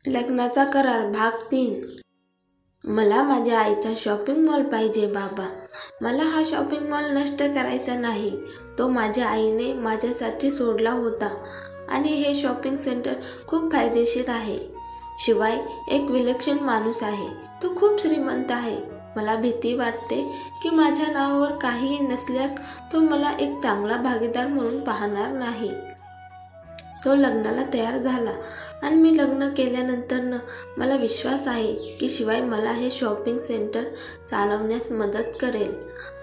लग्नाचा करार भाग 3. मला माझ्या आईचा शॉपिंग मॉल पाहिजे बाबा. मला हा शॉपिंग मॉल नष्ट करायचा नाही. तो माझ्या आईने माझ्यासाठी सोडला होता आणि हे शॉपिंग सेंटर खूप फायदेशीर आहे. शिवाय एक विलक्षण माणूस आहे. तो खूप श्रीमंत आहे. मला भीती वाटते की माझ्या नावावर काहीही नसल्यास तो मला एक चांगला भागीदार म्हणून पाहणार नाही. तो लग्नाला तयार झाला आणि मी लग्न केल्यानंतर मला विश्वास आहे की शिवाय मला हे शॉपिंग सेंटर चालवण्यास मदत करेल.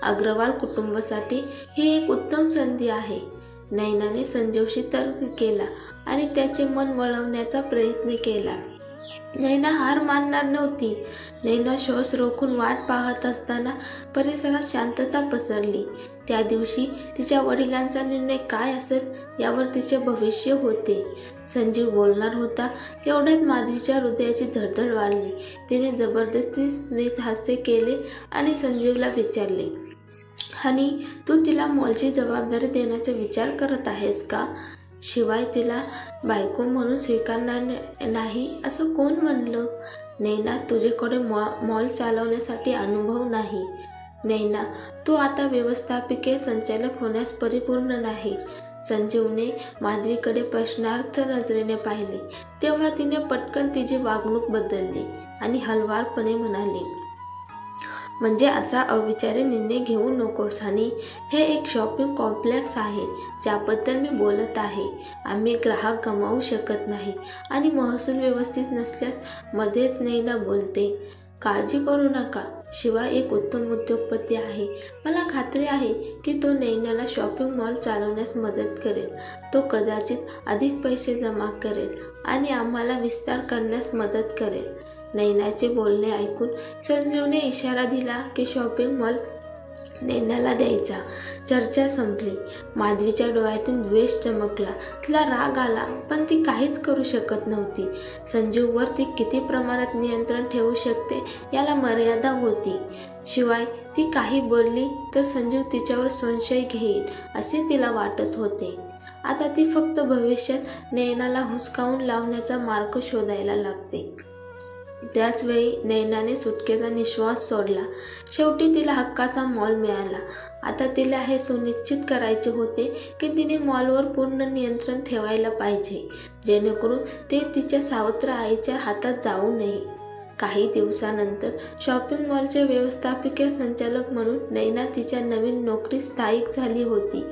अग्रवाल कुटुंबासाठी ही एक उत्तम संधी आहे. नैनाने संजीवशी तर्क केला आणि त्याचे मन वळवण्याचा प्रयत्न केला. नैना हार मानणार नव्हती. नैना श्वास रोखून वाट पाहत असताना परिसरात शांतता पसरली. त्या दिवशी तिच्या वडिलांचा निर्णय काय असेल यावर तिचे भविष्य होते. संजीव बोलणार होता एवढ्यात माधवीच्या हृदयाची धडधड वाढली. तिने जबरदस्ती स्मित हास्य केले आणि संजीवला विचारले, हनी, तू तिला मॉलची जबाबदारी देण्याचा विचार करत आहेस का? शिवाय तिला बायको म्हणून स्वीकारणार नाही असं कोण म्हणलं? नैना, तुझ्याकडे मॉल चालवण्यासाठी अनुभव नाही. नैना, तू आता व्यवस्थापकीय संचालक होण्यास परिपूर्ण नाही. संजीवने माधवीकडे प्रश्नार्थ नजरेने पाहिले. तेव्हा तिने पटकन तिची वागणूक बदलली आणि हलवारपणे म्हणाली, म्हणजे असा अविचारी निर्णय घेऊ नकोस हनी. हे एक शॉपिंग कॉम्प्लेक्स आहे ज्याबद्दल मी बोलत आहे. आम्ही ग्राहक गमावू शकत नाही आणि महसूल व्यवस्थित नसल्यास मध्येच नैना बोलते. काळजी करू नका. शिवाय एक उत्तम उद्योगपती आहे. मला खात्री आहे की तो नैनाला शॉपिंग मॉल चालवण्यास मदत करेल. तो कदाचित अधिक पैसे जमा करेल आणि आम्हाला विस्तार करण्यास मदत करेल. नैनाचे बोलणे ऐकून संजीवने इशारा दिला की शॉपिंग मॉल नैनाला द्यायचा. चर्चा संपली. माधवीच्या डोळ्यातून द्वेष चमकला. तिला राग आला पण ती काहीच करू शकत नव्हती. संजीववर ती किती प्रमाणात नियंत्रण ठेवू शकते याला मर्यादा होती. शिवाय ती काही बोलली तर संजीव तिच्यावर संशय घेईल असे तिला वाटत होते. आता ती फक्त भविष्यात नैनाला हुसकावून लावण्याचा मार्ग शोधायला लागते. त्याच वेळी नैनाने सुटकेचा निश्वास सोडला. शेवटी तिला हक्काचा मॉल मिळाला. आता तिला हे सुनिश्चित करायचे होते की तिने मॉलवर पूर्ण नियंत्रण ठेवायला पाहिजे, जेणेकरून ते तिच्या सावत्र आईच्या हातात जाऊ नये. काही दिवसानंतर शॉपिंग मॉलचे व्यवस्थापकीय संचालक म्हणून नैना तिच्या नवीन नोकरीत स्थायिक झाली होती.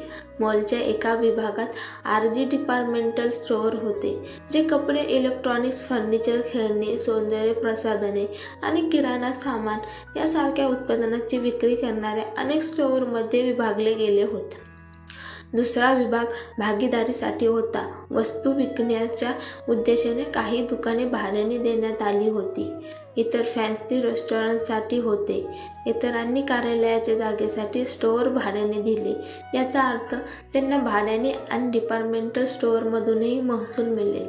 मॉलच्या एका विभागात RG डिपार्टमेंटल स्टोअर होते, जे कपडे, इलेक्ट्रॉनिक्स, फर्निचर, खेळणी, सौंदर्य प्रसाधने आणि किराणा सामान यासारख्या उत्पादनांची विक्री करणाऱ्या अनेक स्टोअरमध्ये विभागले गेले होते. दुसरा विभाग भागीदारीसाठी होता. वस्तू विकण्याच्या उद्देशाने काही दुकाने भाड्याने देण्यात आली होती. इतर फॅन्सी रेस्टॉरंटसाठी होते. इतरांनी कार्यालयाच्या जागेसाठी स्टोअर भाड्याने दिले. याचा अर्थ त्यांना भाड्याने आणि डिपार्टमेंटल स्टोअरमधूनही महसूल मिळेल.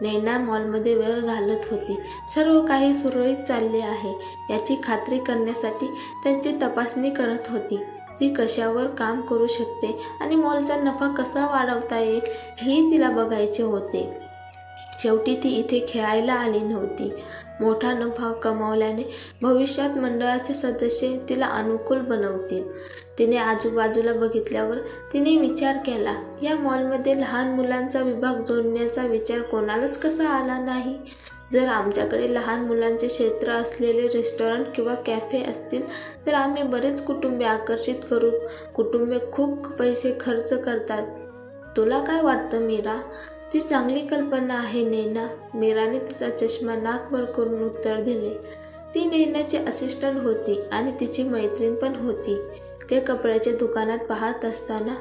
नैना मॉलमध्ये वेळ घालत होती. सर्व काही सुरळीत चालले आहे याची खात्री करण्यासाठी त्यांची तपासणी करत होती. ती कशावर काम करू शकते आणि मॉलचा नफा कसा वाढवता येईल हेही तिला बघायचे होते. शेवटी ती इथे खेळायला आली नव्हती. मोठा नफा कमावल्याने भविष्यात मंडळाचे सदस्य तिला अनुकूल बनवतील. तिने आजूबाजूला बघितल्यावर तिने विचार केला, या मॉलमध्ये लहान मुलांचा विभाग जोडण्याचा विचार कोणालाच कसा आला नाही? जर आमच्याकडे लहान मुलांचे क्षेत्र असलेले रेस्टॉरंट किंवा कॅफे असतील तर आम्ही बरेच कुटुंबे आकर्षित करू. कुटुंबे खूप पैसे खर्च करतात. तुला काय वाटतं मीरा? ती चांगली कल्पना आहे नैना. मीराने तिचा चष्मा नाकवर करून उत्तर दिले. ती नैनाची असिस्टंट होती आणि तिची मैत्रीण पण होती. ते कपड्याच्या दुकानात पाहत असताना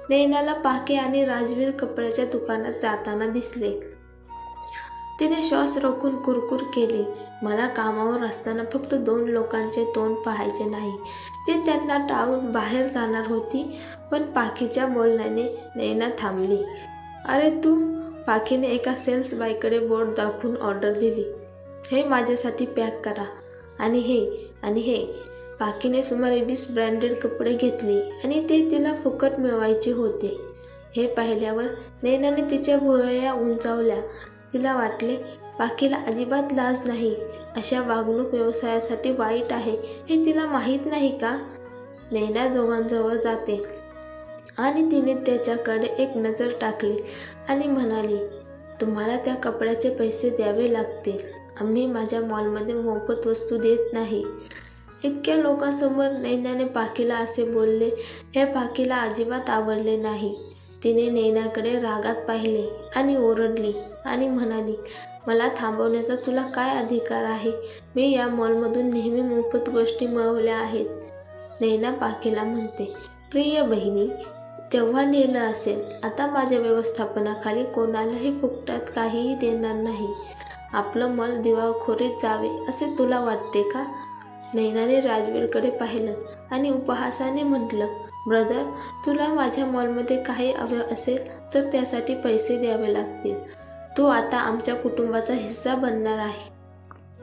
नैनाला पाके आणि राजवीर कपड्याच्या दुकानात जाताना दिसले. तिने श्वास रोखून कुरकुर केली. मला कामावर असताना फक्त 2 लोकांचे तोंड पाहायचे नाही. ती त्यांना टाळून बाहेर जाणार होती पण पाकीच्या बोलण्याने नैना थांबली. अरे तू? पाकीने एका सेल्स बायकडे बोट दाखवून ऑर्डर दिली. हे माझ्यासाठी पॅक करा. आणि हे पाकीने सुमारे 20 ब्रँडेड कपडे घेतले आणि ते तिला फुकट मिळवायचे होते. हे पाहिल्यावर नैनाने तिच्या भुवया उंचावल्या. तिला वाटले पाकीला अजिबात लाज नाही. अशा वागणूक व्यवसायासाठी वाईट आहे हे तिला माहीत नाही का? नैना दोघांजवळ जाते आणि तिने त्याच्याकडे एक नजर टाकली आणि म्हणाली, तुम्हाला त्या कपड्याचे पैसे द्यावे लागतील. आम्ही माझ्या मॉलमध्ये मोफत वस्तू देत नाही. इतक्या लोकांसमोर नैनाने पाकीला असे बोलले हे पाकीला अजिबात आवडले नाही. तिने नैनाकडे रागात पाहिले आणि ओरडली आणि म्हणाली, मला थांबवण्याचा तुला काय अधिकार आहे? मी या मॉलमधून नेहमी मोफत गोष्टी मिळवल्या आहेत. नैना पाकीला म्हणते, प्रिय बहिणी, तेव्हा नेलं असेल. आता माझ्या व्यवस्थापनाखाली कोणालाही फुकटात काहीही देणार नाही. आपलं मॉल दिवाळखोरीत जावे असे तुला वाटते का? नैनाने राजवीरकडे पाहिलं आणि उपहासाने म्हटलं, ब्रदर, तुला माझ्या मॉलमध्ये काही हवं असेल तर त्यासाठी पैसे द्यावे लागतील. तू आता आमच्या कुटुंबाचा हिस्सा बनणार आहे.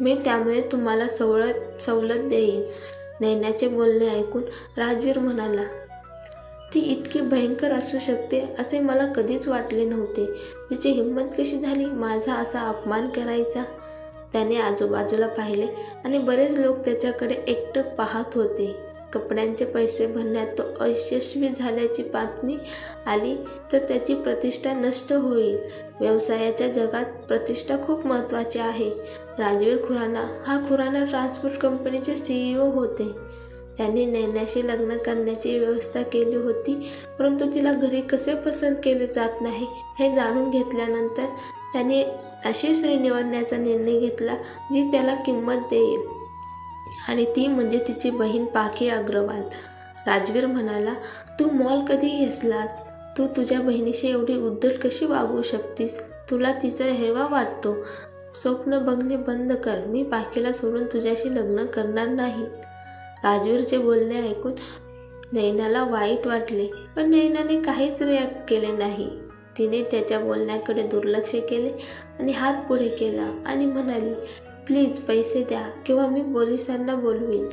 मी त्यामुळे तुम्हाला सवलत देईन. नैनाचे बोलणे ऐकून राजवीर म्हणाला, ती इतकी भयंकर असू शकते असे मला कधीच वाटले नव्हते. तिची हिंमत कशी झाली माझा असा अपमान करायचा? त्याने आजूबाजूला पाहिले आणि बरेच लोक त्याच्याकडे एकटक पाहत होते. कपड्यांचे पैसे भरण्यात तो अयशस्वी झाल्याची बातमी आली तर त्याची प्रतिष्ठा नष्ट होईल. व्यवसायाच्या जगात प्रतिष्ठा खूप महत्त्वाची आहे. राजवीर खुराना हा खुराना ट्रान्सपोर्ट कंपनीचे CEO होते. त्याने नैनाशी लग्न करण्याची व्यवस्था केली होती, परंतु तिला घरी कसे पसंत केले जात नाही हे जाणून घेतल्यानंतर त्याने अशी स्त्री निवडण्याचा निर्णय घेतला जी त्याला किंमत देईल, आणि ती म्हणजे तिची बहीण पाकी अग्रवाल. राजवीर म्हणाला, तू मॉल कधी घेतलास? तू तुझ्या बहिणीशी एवढी उद्धट कशी वागू शकतीस? तुला तिचा हेवा वाटतो? स्वप्न बघणे बंद कर. मी पाकीला सोडून तुझ्याशी लग्न करणार नाही. राजवीरचे बोलणे ऐकून नैनाला वाईट वाटले, पण नैनाने काहीच रिॲक्ट केले नाही. तिने त्याच्या बोलण्याकडे दुर्लक्ष केले आणि हात पुढे केला आणि म्हणाली, प्लीज पैसे द्या किंवा मी पोलिसांना बोलवीन.